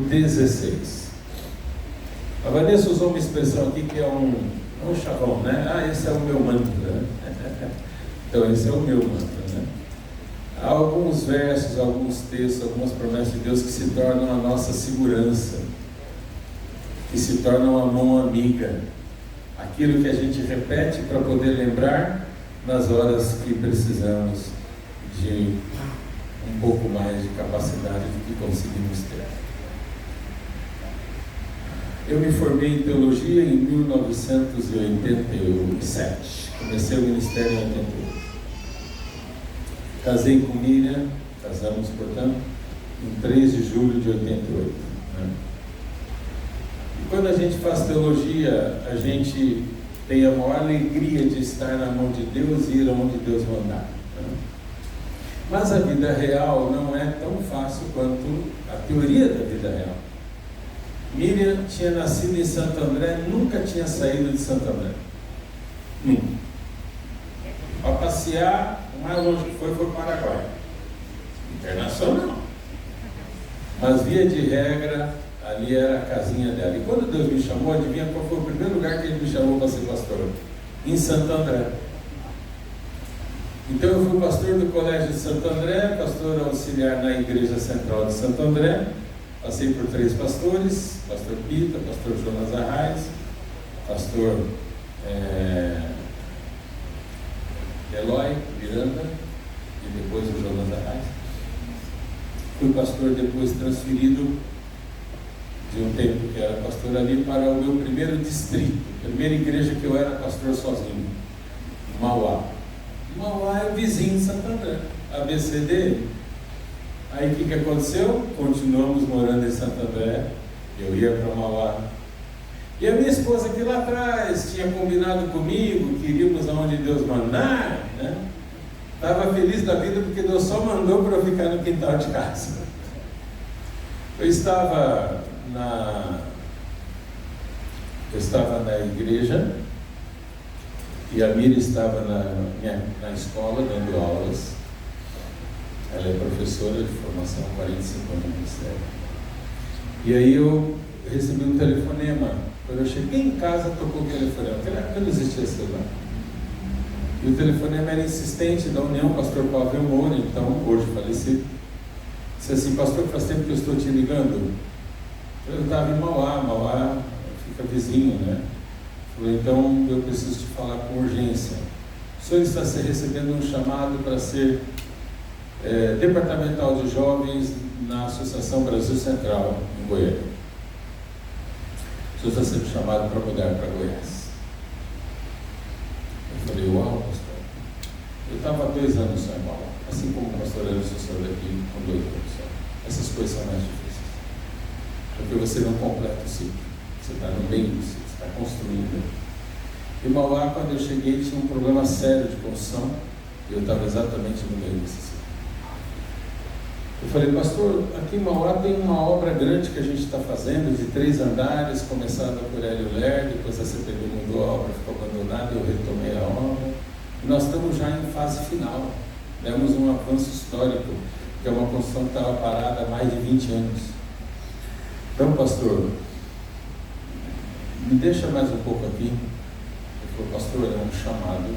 16. A Vanessa usou uma expressão aqui que é um chavão, né? Esse é o meu mantra, né? Então, esse é o meu mantra, né? Há alguns versos, alguns textos, algumas promessas de Deus que se tornam a nossa segurança, que se tornam a mão amiga, aquilo que a gente repete para poder lembrar nas horas que precisamos de um pouco mais de capacidade do que conseguimos ter. Eu me formei em teologia em 1987, comecei o ministério em 88. Casei com Miriam, casamos, portanto, em 3 de julho de 88. Né? E quando a gente faz teologia, a gente tem a maior alegria de estar na mão de Deus e ir aonde Deus mandar. Né? Mas a vida real não é tão fácil quanto a teoria da vida real. Miriam tinha nascido em Santo André, nunca tinha saído de Santo André. Nunca. Para passear, o mais longe que foi para o Paraguai. Internacional. Mas via de regra, ali era a casinha dela. E quando Deus me chamou, adivinha qual foi o primeiro lugar que Ele me chamou para ser pastor? Em Santo André. Então eu fui pastor do Colégio de Santo André, pastor auxiliar na Igreja Central de Santo André. Passei por 3 pastores, pastor Pita, pastor Jonas Arraes, pastor Eloy Miranda e depois o Jonas Arraes. Fui pastor depois transferido de um tempo que era pastor ali para o meu primeiro distrito, primeira igreja que eu era pastor sozinho, Mauá. Mauá é o vizinho de Santo André, ABCD. Aí o que aconteceu? Continuamos morando em Santo André, eu ia para Mauá. E a minha esposa que lá atrás tinha combinado comigo, que iríamos aonde Deus mandar, né? Estava feliz da vida porque Deus só mandou para eu ficar no quintal de casa. Eu estava na igreja e a Miriam estava na escola dando aulas. Ela é professora de formação há 45 anos no ministério. E aí eu recebi um telefonema. Quando eu cheguei em casa, tocou o telefonema. Naquela época não existia celular. E o telefonema era insistente da União, pastor Pavel Moura, então, hoje falecido. Disse assim: pastor, faz tempo que eu estou te ligando. Eu estava em Mauá fica vizinho, né? Falei: então eu preciso te falar com urgência. O senhor está recebendo um chamado para ser departamental de jovens na Associação Brasil Central, em Goiânia. O senhor está sendo chamado para mudar para Goiás. Eu falei: uau, pastor. Eu estava há 2 anos só em Mauá, assim como o pastor Anderson saiu daqui com 2 anos só. Essas coisas são mais difíceis, porque você não completa o ciclo, você está no meio do ciclo, você está construindo. E Mauá, quando eu cheguei, tinha um problema sério de construção, e eu estava exatamente no meio desse ciclo. Eu falei: pastor, aqui em Mauá tem uma obra grande que a gente está fazendo, de 3 andares, começada por Hélio Ler, depois a CPB mudou a obra, ficou abandonada, eu retomei a obra, e nós estamos já em fase final, demos um avanço histórico, que é uma construção que estava parada há mais de 20 anos. Então, pastor, me deixa mais um pouco aqui. Ele falou: pastor, é um chamado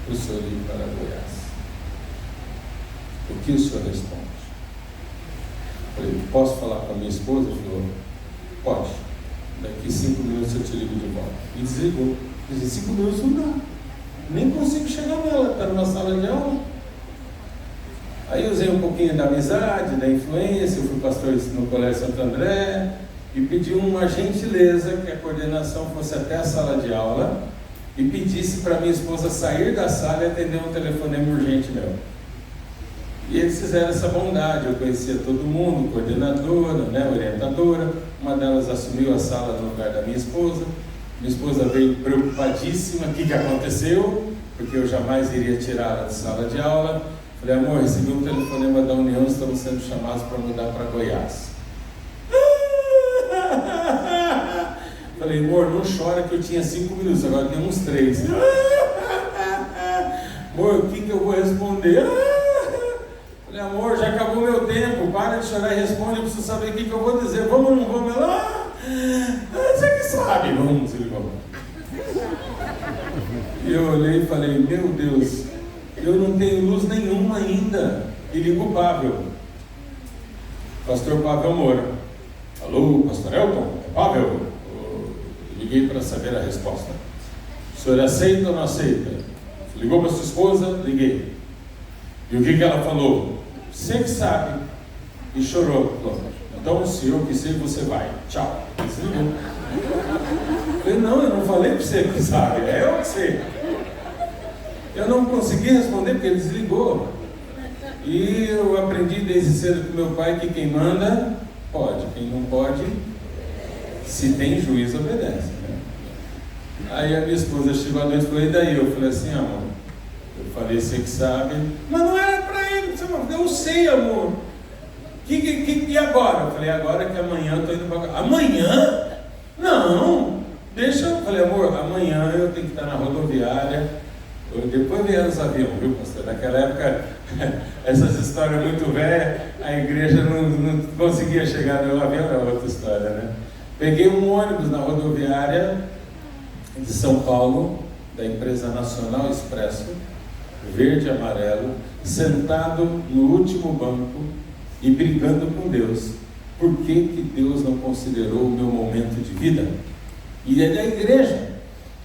para o senhor ir para Goiás. O que o senhor responde? Eu falei: posso falar com a minha esposa? Ele falou: pode. Daqui 5 minutos eu te ligo de volta. E desligou. Eu disse: 5 minutos não dá. Nem consigo chegar nela, está numa sala de aula. Aí usei um pouquinho da amizade, da influência. Eu fui pastor no Colégio Santo André e pedi uma gentileza que a coordenação fosse até a sala de aula e pedisse para minha esposa sair da sala e atender um telefonema urgente meu. E eles fizeram essa bondade. Eu conhecia todo mundo, coordenadora, né, orientadora. Uma delas assumiu a sala no lugar da minha esposa. Minha esposa veio preocupadíssima: o que aconteceu? Porque eu jamais iria tirá-la de sala de aula. Falei: amor, recebi um telefonema da União, estamos sendo chamados para mudar para Goiás. Falei: amor, não chora que eu tinha 5 minutos, agora tem uns 3. Amor, o que eu vou responder? Falei: amor, já acabou meu tempo, para para de chorar e responde, eu preciso saber o que eu vou dizer. Vamos ou não vamos? Ela, você que sabe. Vamos, desligou. E eu olhei e falei, meu Deus, eu não tenho luz nenhuma ainda. E ligo o Pavel. Pastor Pavel Moura. Alô, pastor Elton? É Pavel? Liguei para saber a resposta. O senhor aceita ou não aceita? Ligou para sua esposa? Liguei. E o que ela falou? Você que sabe. E chorou. Falou, então se eu quiser, você vai. Tchau. Desligou. Eu falei, não, eu não falei para você que sabe. É eu que sei. Eu não consegui responder porque ele desligou. E eu aprendi desde cedo com meu pai que quem manda, pode. Quem não pode, se tem juízo, obedece. Né? Aí a minha esposa chegou à noite e falou, e daí? Eu falei assim, amor, eu falei, você que sabe. Mas não era para ele. Eu sei, amor. E agora? Eu falei, agora que amanhã eu estou indo para cá. Amanhã? Não. Deixa eu. Falei, amor, amanhã eu tenho que estar na rodoviária. Depois vieram os aviões, viu, pastor? Naquela época, essas histórias muito velhas, a igreja não conseguia chegar no avião, era outra história, né? Peguei um ônibus na rodoviária de São Paulo, da empresa Nacional Expresso, verde e amarelo, sentado no último banco e brigando com Deus. Por que Deus não considerou o meu momento de vida? E é da igreja.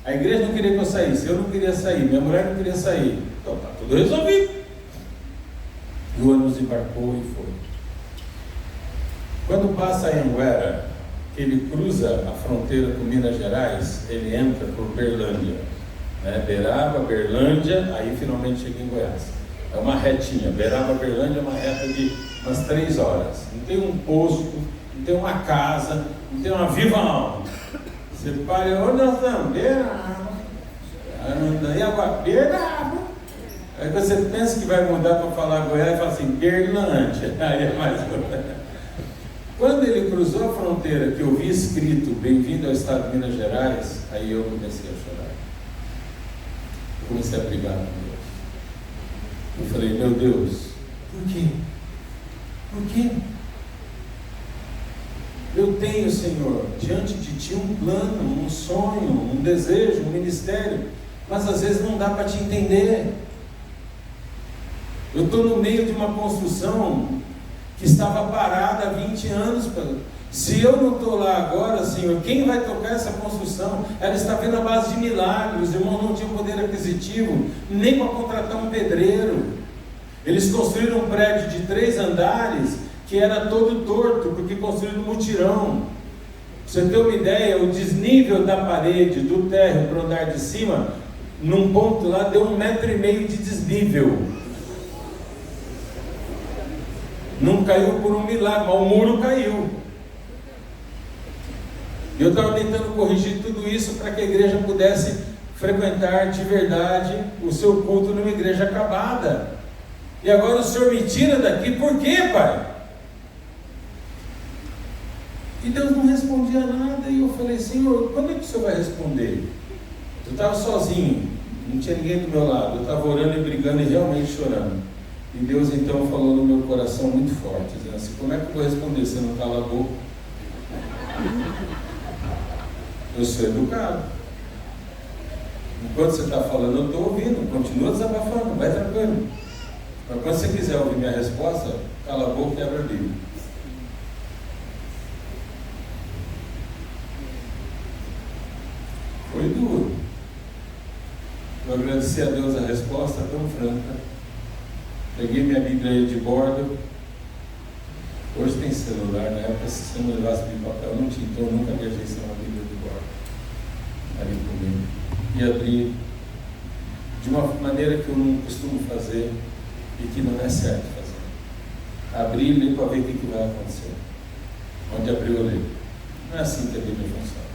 A igreja não queria que eu saísse, eu não queria sair, minha mulher não queria sair. Então está tudo resolvido. E o ônibus embarcou e foi. Quando passa a Anguera, que ele cruza a fronteira com Minas Gerais, ele entra por Berlândia. Né? Beraba, Berlândia, aí finalmente chega em Goiás. É uma retinha. Beraba, Berlândia é uma reta de umas 3 horas. Não tem um posto, não tem uma casa, não tem uma viva alma. Você para, onde nós estamos? Beraba. E agora? Beraba. Aí você pensa que vai mudar para falar Goiás e fala assim, Berlândia. Aí é mais. Quando ele cruzou a fronteira, que eu vi escrito, bem-vindo ao estado de Minas Gerais, aí eu comecei a chorar. Eu comecei a brigar com Deus. Eu falei, meu Deus, por quê? Por quê? Eu tenho, Senhor, diante de Ti um plano, um sonho, um desejo, um ministério, mas às vezes não dá para te entender. Eu estou no meio de uma construção que estava parada há 20 anos. Se eu não estou lá agora, Senhor, quem vai tocar essa construção? Ela está vindo à base de milagres. Os irmãos não tinham poder aquisitivo, nem para contratar um pedreiro. Eles construíram um prédio de 3 andares, que era todo torto, porque construíram um mutirão. Pra você ter uma ideia, o desnível da parede, do térreo para o andar de cima, num ponto lá, deu 1,5 metro de desnível. Não caiu por um milagre, mas o muro caiu. E eu estava tentando corrigir tudo isso para que a igreja pudesse frequentar de verdade o seu culto numa igreja acabada. E agora o Senhor me tira daqui, por quê, Pai? E Deus não respondia nada, e eu falei, Senhor, quando é que o Senhor vai responder? Eu estava sozinho, não tinha ninguém do meu lado, eu estava orando e brigando e realmente chorando. E Deus então falou no meu coração muito forte, dizendo assim, como é que eu vou responder? Você não cala a boca? Eu sou educado. Enquanto você está falando, eu estou ouvindo, continua desabafando, vai tranquilo. Mas quando você quiser ouvir minha resposta, cala a boca e abre a Bíblia. Foi duro. Eu agradeci a Deus a resposta tão franca. Peguei minha Bíblia de bordo. Hoje tem celular, na época se você não levasse de papel, não tinha, então eu nunca viajei sem uma Bíblia de bordo. Ali comigo. E abri de uma maneira que eu não costumo fazer e que não é certo fazer. Abri e li para ver o que vai acontecer. Onde abriu eu li. Não é assim que a Bíblia funciona.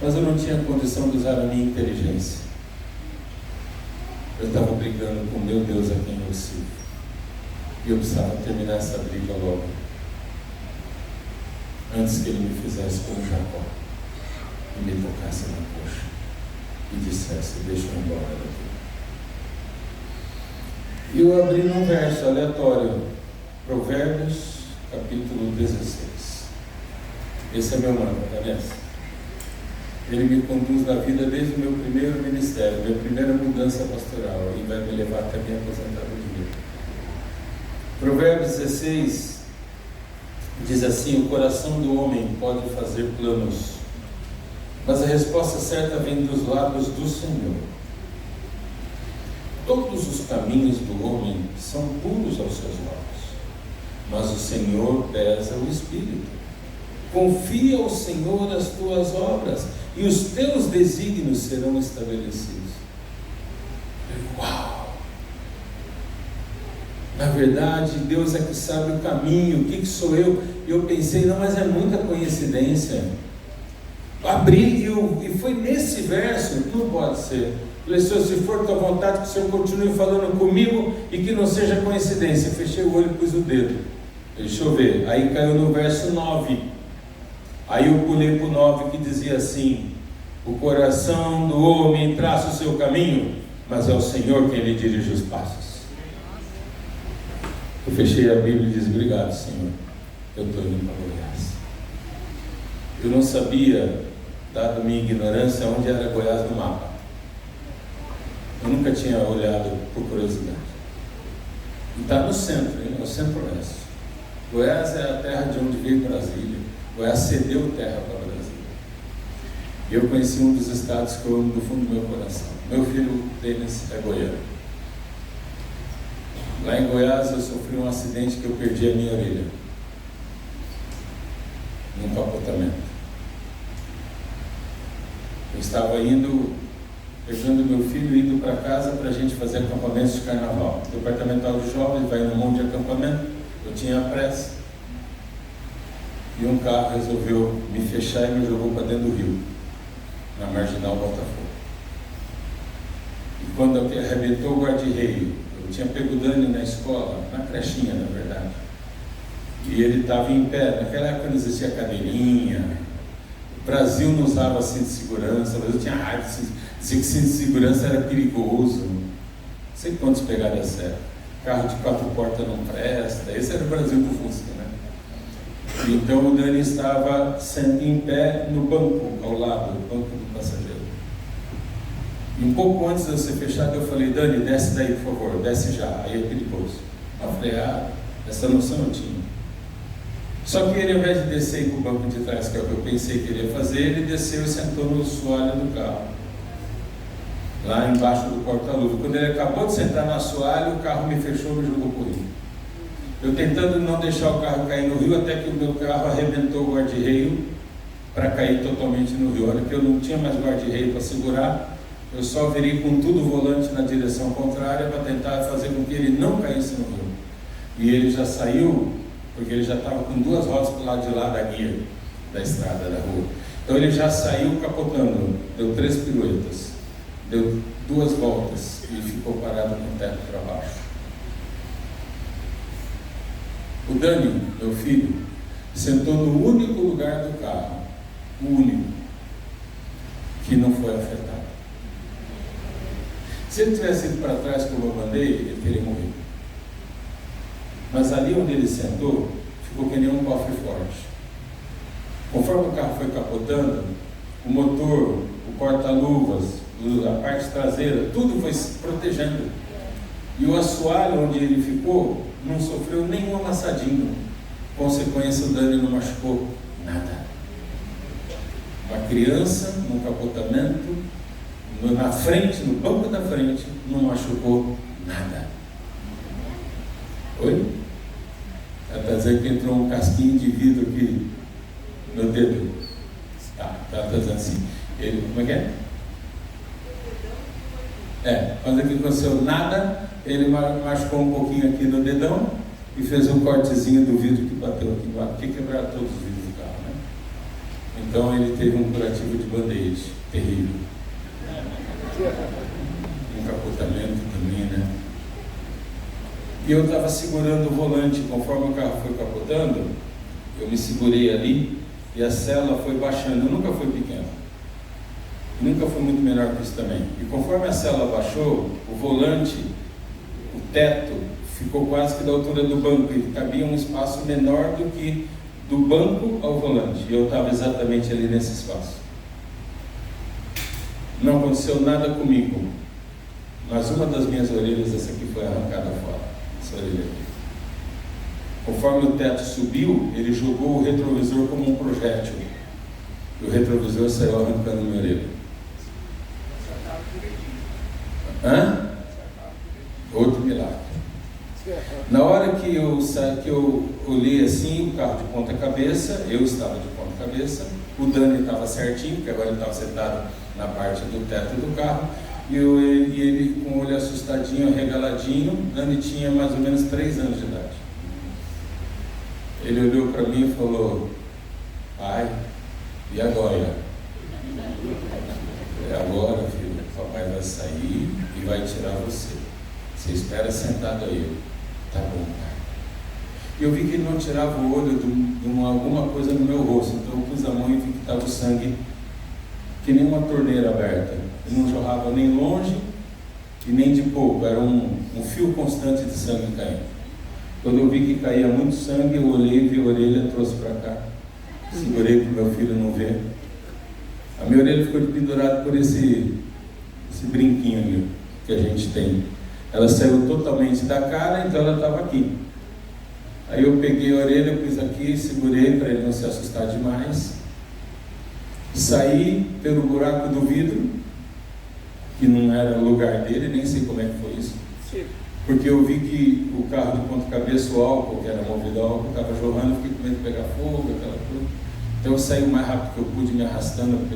Mas eu não tinha condição de usar a minha inteligência. Eu estava brigando com o meu Deus a quem eu sirvo. E eu precisava terminar essa briga logo. Antes que ele me fizesse como Jacó. E me tocasse na coxa. E dissesse, deixa eu ir embora daqui. E eu abri num verso aleatório. Provérbios, capítulo 16. Esse é meu mantra, tá vendo? Ele me conduz na vida desde o meu primeiro ministério, minha primeira mudança pastoral, e vai me levar até a minha aposentadoria. Provérbios 16 diz assim: o coração do homem pode fazer planos, mas a resposta certa vem dos lábios do Senhor. Todos os caminhos do homem são puros aos seus olhos, mas o Senhor pesa o espírito. Confia ao Senhor as tuas obras, e os teus desígnios serão estabelecidos. Uau! Na verdade, Deus é que sabe o caminho. O que sou eu? Eu pensei, não, mas é muita coincidência. Abri e foi nesse verso, tudo pode ser. Falei, Senhor, se for tua vontade, que o Senhor continue falando comigo e que não seja coincidência. Fechei o olho e pus o dedo. Deixa eu ver. Aí caiu no verso 9. Aí eu pulei para o 9 que dizia assim: o coração do homem traça o seu caminho, mas é o Senhor quem lhe dirige os passos. Eu fechei a Bíblia e disse: obrigado, Senhor, eu estou indo para Goiás. Eu não sabia, dado minha ignorância, onde era Goiás no mapa. Eu nunca tinha olhado por curiosidade. E está no centro, hein? No centro-oeste. Goiás é a terra de onde veio Brasília. Goiás cedeu terra para Brasília. E eu conheci um dos estados que eu amo do fundo do meu coração. Meu filho Denis é goiano. Lá em Goiás eu sofri um acidente que eu perdi a minha orelha, num capotamento. Eu estava pegando meu filho, indo para casa para a gente fazer acampamentos de carnaval. O departamental de jovens vai num monte de acampamento. Eu tinha pressa. E um carro resolveu me fechar e me jogou para dentro do rio, na Marginal Botafogo. E quando arrebentou o guarda-reio, eu tinha pego o Dani na escola, na crechinha, na verdade. E ele estava em pé. Naquela época não existia cadeirinha. O Brasil não usava cinto de segurança, mas eu tinha raiva. Dizia que cinto de segurança era perigoso. Não sei quantos pegaram a sério. Carro de 4 portas não presta. Esse era o Brasil do Fusca, né? Então o Dani estava em pé no banco, ao lado do banco do passageiro. E um pouco antes de eu ser fechado, eu falei: Dani, desce daí, por favor, desce já, aí é perigoso. Eu falei: essa noção eu tinha. Só que ele, ao invés de descer e ir para o banco de trás, que é o que eu pensei que ele ia fazer, ele desceu e sentou no assoalho do carro, lá embaixo do porta-luva. Quando ele acabou de sentar no assoalho, o carro me fechou e me jogou por rio. Eu tentando não deixar o carro cair no rio, até que o meu carro arrebentou o guarda-reio para cair totalmente no rio. Olha que eu não tinha mais guarda-reio para segurar, eu só virei com tudo o volante na direção contrária para tentar fazer com que ele não caísse no rio. E ele já saiu, porque ele já estava com 2 rodas para o lado de lá da guia da estrada da rua. Então ele já saiu capotando, deu 3 piruetas, deu 2 voltas e ficou parado com o teto para baixo. O Dani, meu filho, sentou no único lugar do carro, o único, que não foi afetado. Se ele tivesse ido para trás como eu mandei, ele teria morrido. Mas ali onde ele sentou, ficou que nem um cofre forte. Conforme o carro foi capotando, o motor, o porta-luvas, a parte traseira, tudo foi se protegendo. E o assoalho onde ele ficou não sofreu nenhum amassadinho. Consequência, o Dani não machucou nada. Uma criança num capotamento, na frente, no banco da frente, não machucou nada. Oi? Ela está dizendo que entrou um casquinho de vidro aqui no dedo. Está dizendo assim. Ele, como é que é? Quando aqui aconteceu nada, ele machucou um pouquinho aqui no dedão e fez um cortezinho do vidro que bateu aqui embaixo, que quebraram todos os vidros do carro, né? Então ele teve um curativo de band-aid terrível. Um capotamento também, né? E eu estava segurando o volante. Conforme o carro foi capotando, eu me segurei ali e a cela foi baixando. Eu nunca fui pequeno, nunca fui muito menor que isso também. E conforme a cela baixou, o volante, o teto ficou quase que da altura do banco, e cabia um espaço menor do que do banco ao volante, e eu estava exatamente ali nesse espaço. Não aconteceu nada comigo, mas uma das minhas orelhas, essa aqui, foi arrancada fora, essa orelha aqui. Conforme o teto subiu, ele jogou o retrovisor como um projétil, e o retrovisor saiu arrancando minha orelha. Outro milagre. Na hora que eu olhei assim, o carro de ponta cabeça, eu estava de ponta cabeça, o Dani estava certinho, porque agora ele estava sentado na parte do teto do carro, e ele com o olho assustadinho, arregaladinho. Dani tinha mais ou menos 3 anos de idade. Ele olhou para mim e falou: pai, e agora? Agora, filho, o papai vai sair e vai tirar você. Você espera sentado aí. Tá bom, pai. E eu vi que ele não tirava o olho de alguma coisa no meu rosto, então eu pus a mão e vi que estava o sangue que nem uma torneira aberta. Ele não jorrava nem longe e nem de pouco, era um fio constante de sangue caindo. Quando eu vi que caía muito sangue, eu olhei, vi a orelha, trouxe para cá, segurei para o meu filho não ver. A minha orelha ficou pendurada por esse brinquinho ali que a gente tem. Ela saiu totalmente da cara, então ela estava aqui. Aí eu peguei a orelha, pus aqui, segurei para ele não se assustar demais. Saí pelo buraco do vidro, que não era o lugar dele, nem sei como é que foi isso. Sim. Porque eu vi que o carro de ponta cabeça, o álcool, que era movido a álcool, estava jorrando, fiquei com medo de pegar fogo, aquela coisa. Então eu saí o mais rápido que eu pude, me arrastando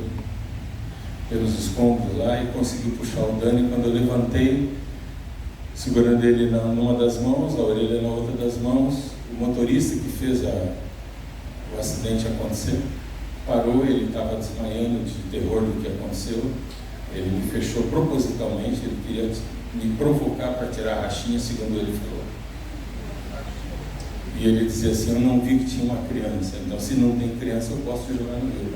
pelos escombros lá, e consegui puxar o Dani. Quando eu levantei, segurando ele numa das mãos, a orelha na outra das mãos, o motorista que fez o acidente acontecer parou. Ele estava desmaiando de terror do que aconteceu. Ele me fechou propositalmente, ele queria me provocar para tirar a rachinha, segundo ele falou. E ele dizia assim: eu não vi que tinha uma criança, então se não tem criança eu posso jogar no rio.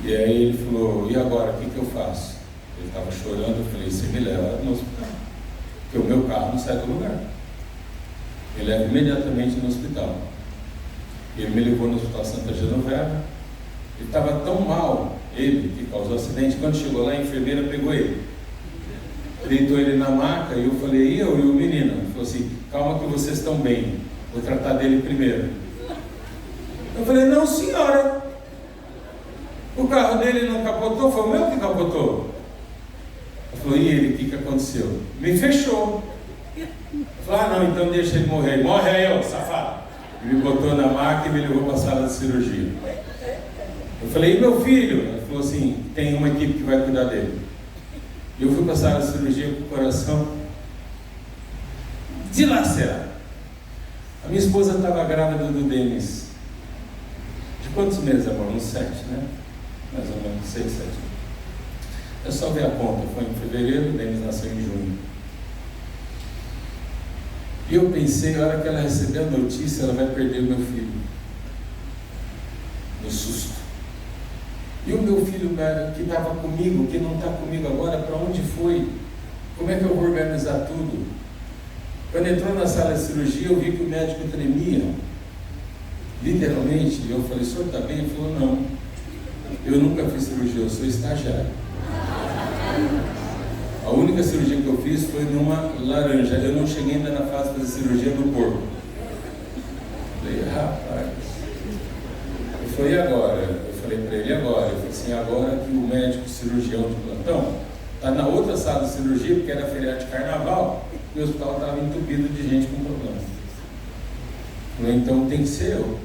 E aí ele falou: e agora, o que eu faço? Ele estava chorando. Eu falei: você me leva no hospital, porque o meu carro não sai do lugar. Ele leva imediatamente no hospital. Ele me levou no Hospital Santa Genoveva. Ele estava tão mal, ele que causou o acidente, quando chegou lá, a enfermeira pegou ele, deitou ele na maca, e eu falei: e eu e o menino? Ele falou assim: calma que vocês estão bem, vou tratar dele primeiro. Eu falei: não, senhora, o carro dele não capotou, foi o meu que capotou. Ele falou: e ele, o que aconteceu? Me fechou. Eu falei: ah, não, então deixa ele morrer. Morre aí, ó, safado. Ele me botou na maca e me levou para a sala de cirurgia. Eu falei: e meu filho? Ele falou assim: tem uma equipe que vai cuidar dele. E eu fui para a sala de cirurgia com o coração dilacerado. A minha esposa estava grávida do Denis. De quantos meses, amor? Uns 7, né? Mais ou menos 6, 7. É só ver a conta. Foi em fevereiro, o Denis nasceu em junho. E eu pensei, na hora que ela receber a notícia, ela vai perder o meu filho. No susto. E o meu filho que estava comigo, que não está comigo agora, para onde foi? Como é que eu vou organizar tudo? Quando entrou na sala de cirurgia, eu vi que o médico tremia. Literalmente. E eu falei: o senhor está bem? Ele falou: não, eu nunca fiz cirurgia, eu sou estagiário. A única cirurgia que eu fiz foi numa laranja. Eu não cheguei ainda na fase de fazer cirurgia no porco. Falei: rapaz. Ele falou: e agora? Eu falei para ele: agora? Ele falou assim: agora que o médico cirurgião de plantão está na outra sala de cirurgia, porque era feriado de carnaval, e o hospital estava entupido de gente com problema. Eu falei: então tem que ser eu.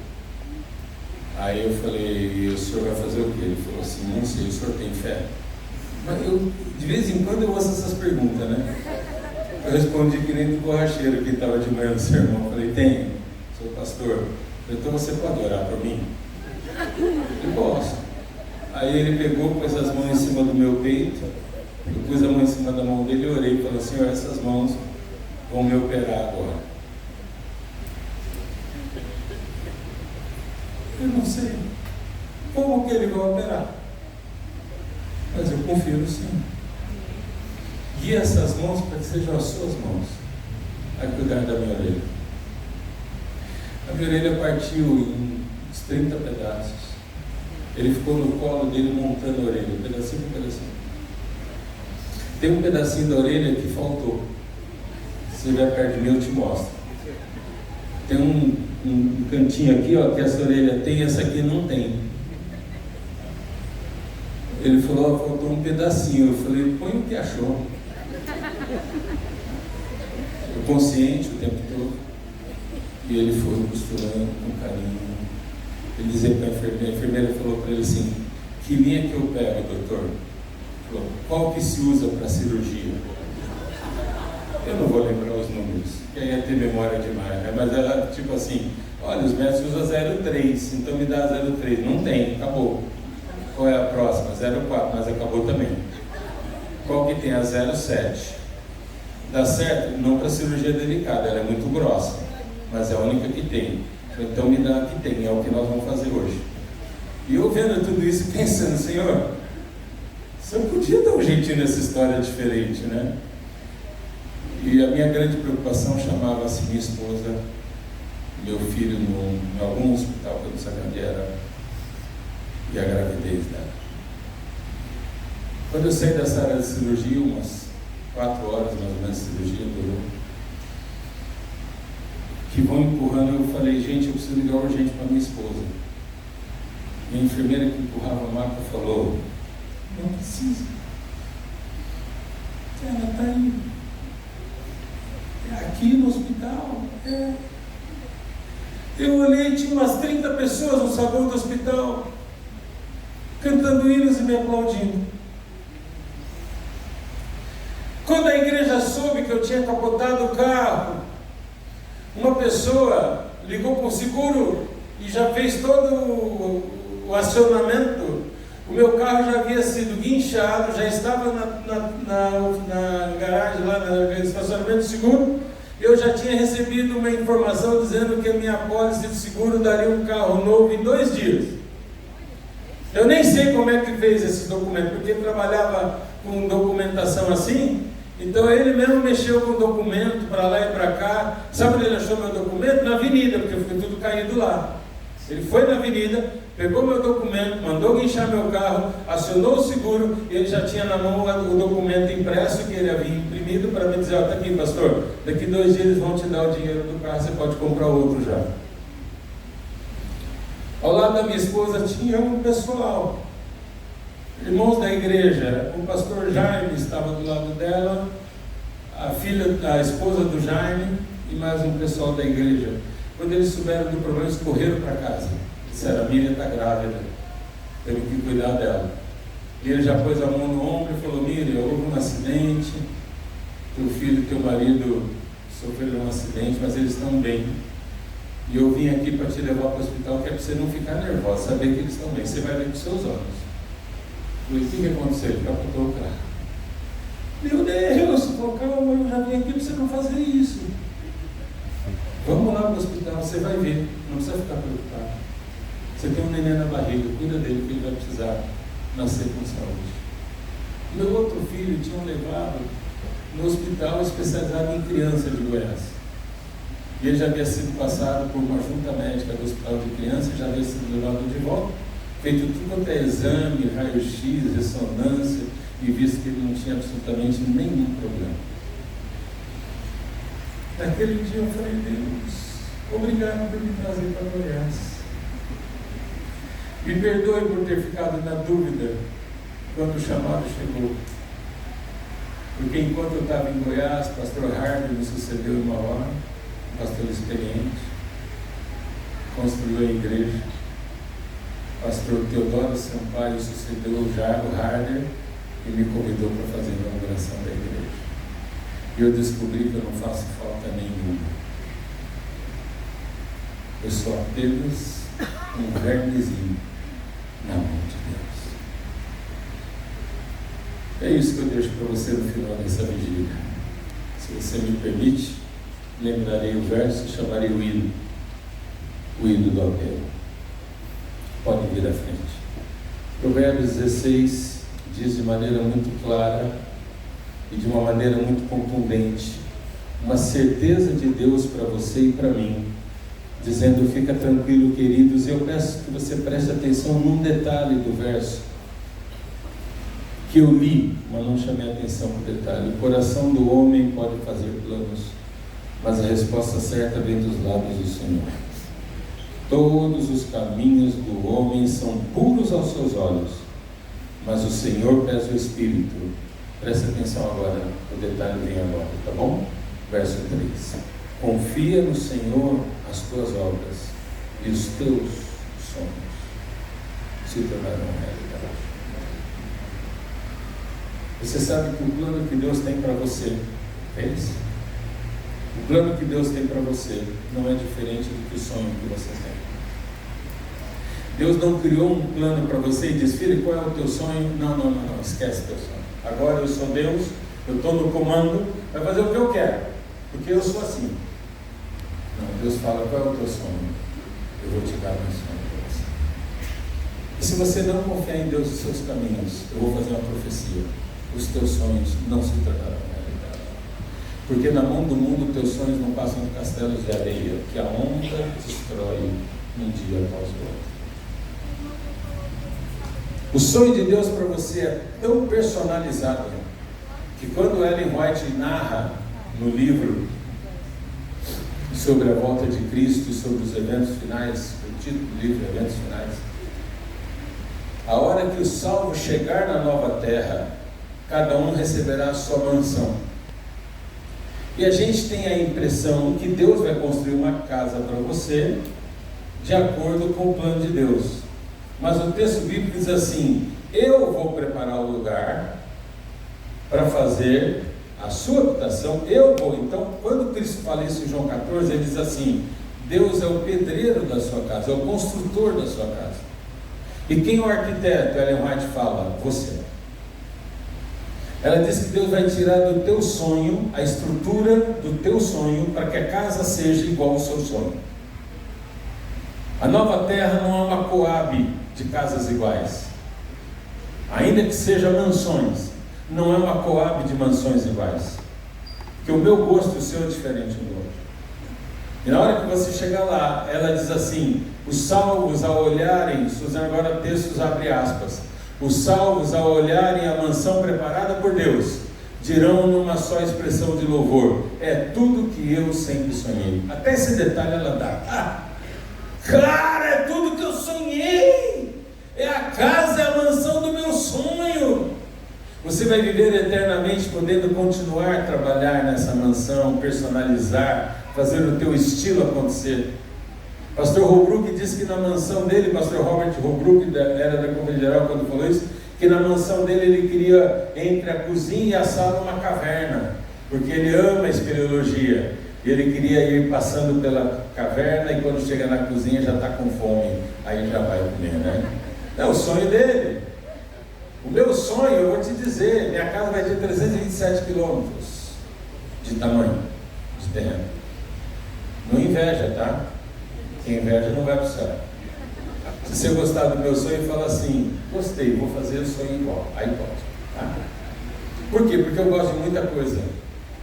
Aí eu falei: e o senhor vai fazer o quê? Ele falou assim: não sei, o senhor tem fé? Mas eu, de vez em quando, eu ouço essas perguntas, né? Eu respondi que nem do borracheiro que estava de manhã no sermão. Eu falei: tenho, sou pastor. Eu falei: então você pode orar por mim? Eu posso. Aí ele pegou, pôs as mãos em cima do meu peito, eu pus a mão em cima da mão dele e orei e falei: Senhor, essas mãos vão me operar agora. Eu não sei como que ele vai operar, mas eu confio no Senhor. Guia essas mãos para que sejam as suas mãos. a cuidar da minha orelha. A minha orelha partiu em uns 30 pedaços. Ele ficou no colo dele montando a orelha, pedacinho por pedacinho. Tem um pedacinho da orelha que faltou. Se estiver perto de mim, eu te mostro. Tem um cantinho aqui, ó, que essa orelha tem, essa aqui não tem. Ele falou, faltou um pedacinho. Eu falei, põe o que achou. Eu consciente o tempo todo. E ele foi costurando com carinho. Ele dizia para a enfermeira falou para ele assim, que linha que eu pego, doutor? Falou, qual que se usa para cirurgia? Eu não vou lembrar os números, que aí ia ter memória demais, né? Mas ela, tipo assim, olha, os médicos usam 0,3, então me dá 0,3. Não tem, acabou. Qual é a próxima? 0,4, mas acabou também. Qual que tem a 0,7? Dá certo? Não para cirurgia delicada, ela é muito grossa, mas é a única que tem. Então me dá a que tem, é o que nós vamos fazer hoje. E eu vendo tudo isso pensando, Senhor, você podia dar um jeitinho nessa história diferente, né? E a minha grande preocupação chamava-se minha esposa, meu filho em algum hospital que eu não sabia onde era, e a gravidez dela. Quando eu saí dessa área de cirurgia, umas 4 horas mais ou menos de cirurgia durou, que vão empurrando, eu falei, gente, eu preciso ligar urgente para minha esposa. E a enfermeira que empurrava a maca falou, não precisa. Ela está indo. Aqui no hospital. Eu olhei, tinha umas 30 pessoas no saguão do hospital, cantando hinos e me aplaudindo. Quando a igreja soube que eu tinha capotado o carro, uma pessoa ligou para o seguro e já fez todo o acionamento. O meu carro já havia sido guinchado, já estava na garagem, lá no estacionamento de seguro. Eu já tinha recebido uma informação dizendo que a minha apólice de seguro daria um carro novo em 2 dias. Eu nem sei como é que fez esse documento, porque ele trabalhava com documentação assim. Então ele mesmo mexeu com o documento para lá e para cá. Sabe onde ele achou meu documento? Na avenida, porque ficou tudo caído lá. Ele foi na avenida, pegou meu documento, mandou guinchar meu carro, acionou o seguro e ele já tinha na mão o documento impresso que ele havia imprimido para me dizer, está aqui, pastor, daqui 2 dias eles vão te dar o dinheiro do carro, você pode comprar outro já. Ao lado da minha esposa tinha um pessoal, irmãos da igreja. O pastor Jaime estava do lado dela, a esposa do Jaime e mais um pessoal da igreja. Quando eles souberam do problema, eles correram para casa. Disseram, a Miriam está grávida, temos que cuidar dela. E ele já pôs a mão no ombro e falou, Miriam, houve um acidente, teu filho e teu marido sofreram um acidente, mas eles estão bem. E eu vim aqui para te levar para o hospital, que é para você não ficar nervosa, saber que eles estão bem. Você vai ver com seus olhos. Eu falei, o que aconteceu? Ele capotou o carro. Meu Deus, calma, eu já vim aqui para você não fazer isso. Vamos lá para o hospital, você vai ver, não precisa ficar preocupado. Você tem um neném na barriga, cuida dele, que ele vai precisar nascer com saúde. Meu outro filho tinham levado no hospital especializado em criança de Goiás. E ele já havia sido passado por uma junta médica do hospital de criança, já havia sido levado de volta, feito tudo quanto é exame, raio-x, ressonância, e visto que ele não tinha absolutamente nenhum problema. Naquele dia eu falei, Deus, obrigado por me trazer para Goiás. Me perdoe por ter ficado na dúvida quando o chamado chegou. Porque enquanto eu estava em Goiás, o pastor Harder me sucedeu em Mauá, um pastor experiente, construiu a igreja. O pastor Teodoro Sampaio sucedeu o Harder e me convidou para fazer a inauguração da igreja. E eu descobri que eu não faço falta nenhuma. Eu sou apenas um vermezinho na mão de Deus. É isso que eu deixo para você no final dessa vigília. Se você me permite, lembrarei o verso e chamarei o hino do apelo. Pode vir à frente. Provérbios 16 diz de maneira muito clara e de uma maneira muito contundente: uma certeza de Deus para você e para mim, dizendo: fica tranquilo, queridos. E eu peço que você preste atenção num detalhe do verso que eu li, mas não chamei atenção para o detalhe. O coração do homem pode fazer planos, mas a resposta certa vem dos lábios do Senhor. Todos os caminhos do homem são puros aos seus olhos, mas o Senhor pesa o espírito. Presta atenção agora, o detalhe vem agora, tá bom? Verso 3. Confia no Senhor as tuas obras, e os teus sonhos se tornarão realidade. Você sabe que o plano que Deus tem para você é esse? O plano que Deus tem para você não é diferente do que o sonho que você tem. Deus não criou um plano para você e diz: filho, qual é o teu sonho? Não, esquece teu sonho. Agora eu sou Deus, eu estou no comando, vai fazer o que eu quero, porque eu sou assim. Não, Deus fala: qual é o teu sonho? Eu vou te dar o meu sonho para você. E se você não confiar em Deus e seus caminhos, eu vou fazer uma profecia: os teus sonhos não se tornarão realidade. Porque na mão do mundo, teus sonhos não passam de castelos de areia, que a onda destrói um dia após o outro. O sonho de Deus para você é tão personalizado que quando Ellen White narra no livro sobre a volta de Cristo e sobre os eventos finais, o título do livro, Eventos Finais, a hora que o salvo chegar na nova terra, cada um receberá a sua mansão. E a gente tem a impressão que Deus vai construir uma casa para você de acordo com o plano de Deus. Mas o texto bíblico diz assim: eu vou preparar o lugar para fazer a sua habitação, eu vou. Então, quando Cristo fala isso em João 14, ele diz assim: Deus é o pedreiro da sua casa, é o construtor da sua casa. E quem é o arquiteto? Ellen White fala: você. Ela diz que Deus vai tirar do teu sonho a estrutura do teu sonho para que a casa seja igual ao seu sonho. A nova terra não é uma coab de casas iguais, ainda que seja mansões, não é uma coab de mansões iguais, porque o meu gosto e o seu é diferente um do outro. E na hora que você chegar lá, ela diz assim: os salvos ao olharem, usando agora textos abre aspas, os salvos ao olharem a mansão preparada por Deus, dirão numa só expressão de louvor: é tudo que eu sempre sonhei. Até esse detalhe ela dá. Cara, é tudo que eu sonhei, é a casa, é a mansão do meu sonho. Você vai viver eternamente podendo continuar a trabalhar nessa mansão, personalizar, fazer o teu estilo acontecer. Pastor Holbrook disse que na mansão dele, pastor Robert Holbrook era da Conferência Geral quando falou isso, que na mansão dele ele queria entre a cozinha e a sala uma caverna, porque ele ama a espeleologia. E ele queria ir passando pela caverna e quando chega na cozinha já está com fome, aí já vai comer, né? É o sonho dele. O meu sonho, eu vou te dizer, minha casa vai ter 327 quilômetros de tamanho, de terreno. Não inveja, tá? Quem inveja não vai para o céu. Se você gostar do meu sonho, fala assim: gostei, vou fazer o sonho igual. Aí pode, tá? Por quê? Porque eu gosto de muita coisa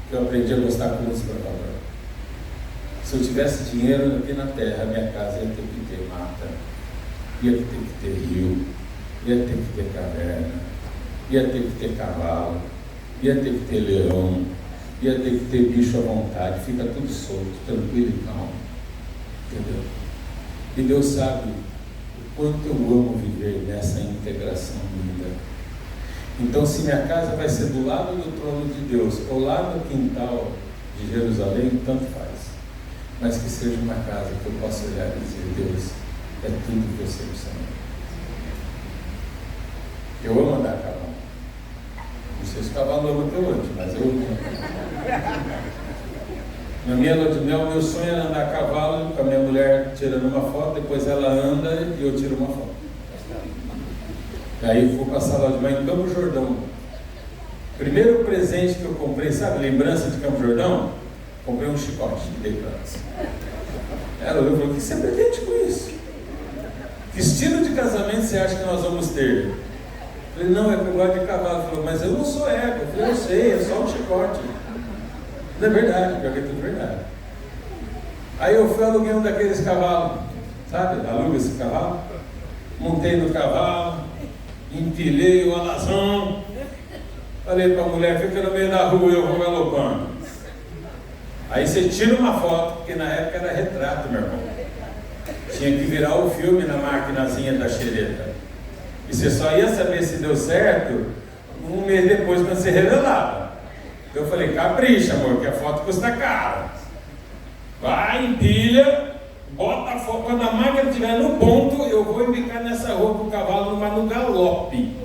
que eu aprendi a gostar com os provadores. Se eu tivesse dinheiro aqui na terra, minha casa ia ter que ter mata, ia ter que ter rio, ia ter que ter caverna, ia ter que ter cavalo, ia ter que ter leão, ia ter que ter bicho à vontade, fica tudo solto, tranquilo e calmo. Entendeu? E Deus sabe o quanto eu amo viver nessa integração linda. Então, se minha casa vai ser do lado do trono de Deus ou lá no quintal de Jerusalém, tanto faz. Mas que seja uma casa que eu possa olhar e dizer: Deus, é tudo que eu sempre sonhei. Eu amo andar a cavalo. Não sei se o cavalo ama até hoje, mas eu amo. Na minha lua de mel, meu sonho era andar a cavalo com a minha mulher tirando uma foto, depois ela anda e eu tiro uma foto. Aí eu vou passar lá de manhã em Campo Jordão. Primeiro presente que eu comprei, sabe, lembrança de Campo Jordão? Comprei um chicote e dei para ela. Ela olhou e falou: o que você pretende com isso? Que estilo de casamento você acha que nós vamos ter? Eu falei: não, é que eu gosto de cavalo. Ela falou: mas eu não sou ego. Eu falei: eu sei, é só um chicote. Não é verdade, pior que é tudo verdade. Aí eu fui aluguei um daqueles cavalos, sabe? Aluga esse cavalo. Montei no cavalo, empilhei o alazão. Falei para a mulher, fica no meio da rua, eu vou galopando. Aí você tira uma foto, porque na época era retrato, meu irmão. Tinha que virar o filme na maquinazinha da xereta. E você só ia saber se deu certo um mês depois, quando você revelava. Eu falei, capricha, amor, que a foto custa caro. Vai, empilha, bota a foto. Quando a máquina estiver no ponto, eu vou embicar nessa rua com o cavalo, mas no galope.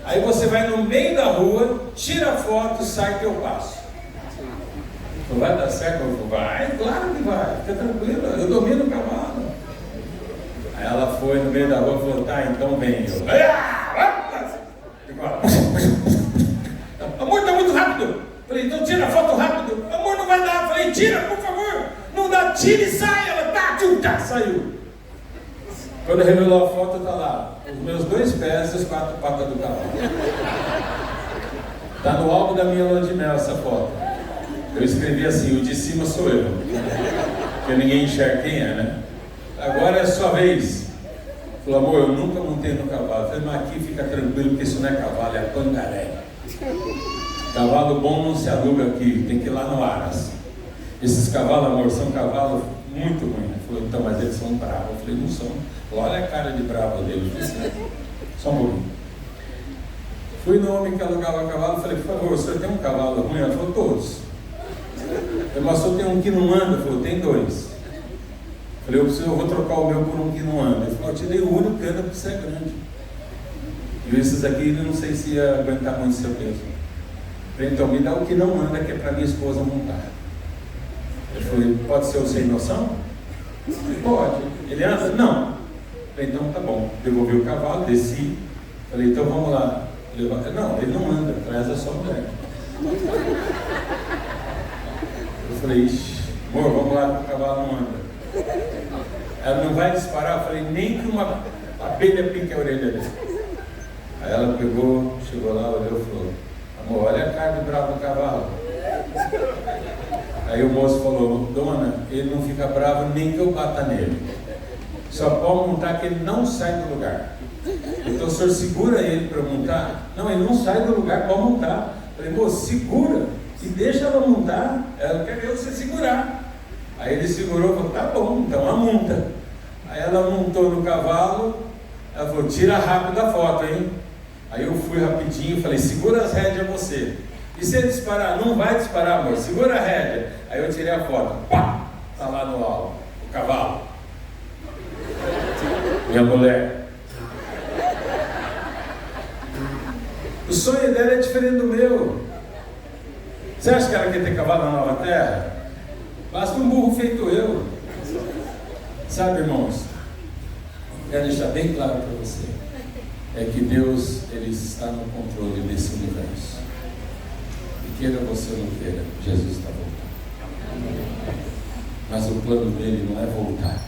Aí você vai no meio da rua, tira a foto, sai que eu passo. Não vai dar certo? Eu vou, vai, claro que vai, fica tranquilo, eu domino o cavalo. Aí ela foi no meio da rua e falou, tá, então vem. Eu, amor, tá muito rápido. Falei, então tira a foto rápido. Amor, não vai dar. Falei, tira, por favor. Não dá, tira e sai. Ela, tá, saiu. Quando revelou a foto, tá lá, os meus 2 pés e as 4 patas do cavalo. Tá no álbum da minha lua de mel essa foto. Eu escrevi assim, o de cima sou eu. Porque ninguém enxerga quem é, né? Agora é a sua vez. Falou, amor, eu nunca montei no cavalo. Falei, mas aqui fica tranquilo, porque isso não é cavalo, é pangaré. Cavalo bom não se aluga aqui, tem que ir lá no Aras. Esses cavalos, amor, são cavalos muito ruins. Ele falou, então, mas eles são bravos. Eu falei, não são. Falou, olha a cara de bravo deles. Só um pouquinho. Fui no homem que alugava cavalo, falei, por favor, o senhor tem um cavalo ruim? Ela falou, todos. Eu, mas o senhor tem um que não anda? Ele falou, tem 2. Falei, eu vou trocar o meu por um que não anda. Ele falou, eu te dei o único que anda porque você é grande. E esses aqui, eu não sei se ia aguentar muito seu peso. Falei, então me dá o que não anda, que é para minha esposa montar. Ele falou, pode ser o sem noção? Falei, pode. Ele anda? Não. Falei, então tá bom. Devolvi o cavalo, desci. Falei, então vamos lá. Não, ele não anda, traz a sua mulher. Eu falei, ixi, amor, vamos lá que o cavalo não anda. Ela não vai disparar? Eu falei, nem que uma abelha pique a orelha dele. Aí ela pegou, chegou lá, olhou e falou, amor, olha a cara de bravo do cavalo. Aí o moço falou, dona, ele não fica bravo nem que eu bata nele. Só pode montar que ele não sai do lugar. Então o senhor segura ele para montar? Não, ele não sai do lugar, pode montar. Eu falei, moço, segura e deixa ela montar. Ela quer ver você segurar. Aí ele segurou e falou, tá bom, então a monta. Aí ela montou no cavalo, ela falou, tira rápido a foto, hein? Aí eu fui rapidinho e falei, segura as rédeas você. E se ele disparar? Não vai disparar, amor, segura a rédea. Aí eu tirei a foto, pá, tá lá no álbum, o cavalo. Minha mulher. O sonho dela é diferente do meu. Você acha que ela quer ter cavalo na nova terra? Basta um burro feito eu. Sabe, irmãos, quero deixar bem claro para você, é que Deus, Ele está no controle desse universo. E queira você ou não queira, Jesus está voltando. Mas o plano dele não é voltar,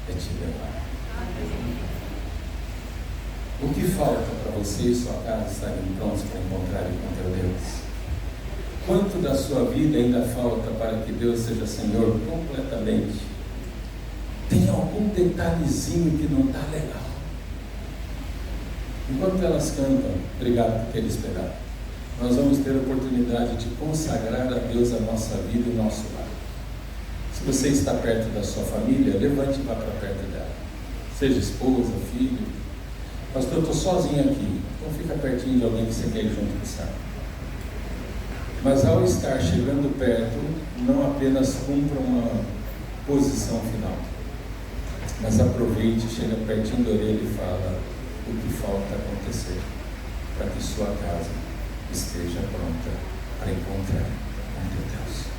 é te levar. O que falta para você e sua casa estarem prontos para encontrarem com teu Deus? Quanto da sua vida ainda falta para que Deus seja Senhor completamente? Tem algum detalhezinho que não está legal? Enquanto elas cantam, obrigado por ter esperado, nós vamos ter a oportunidade de consagrar a Deus a nossa vida e o nosso lar. Se você está perto da sua família, levante e vá para perto dela. Seja esposa, filho. Pastor, eu estou sozinho aqui. Então fica pertinho de alguém que você quer ir junto com o Senhor. Mas ao estar chegando perto, não apenas cumpra uma posição final, mas aproveite, chega pertinho da orelha e fala o que falta acontecer para que sua casa esteja pronta para encontrar com teu Deus.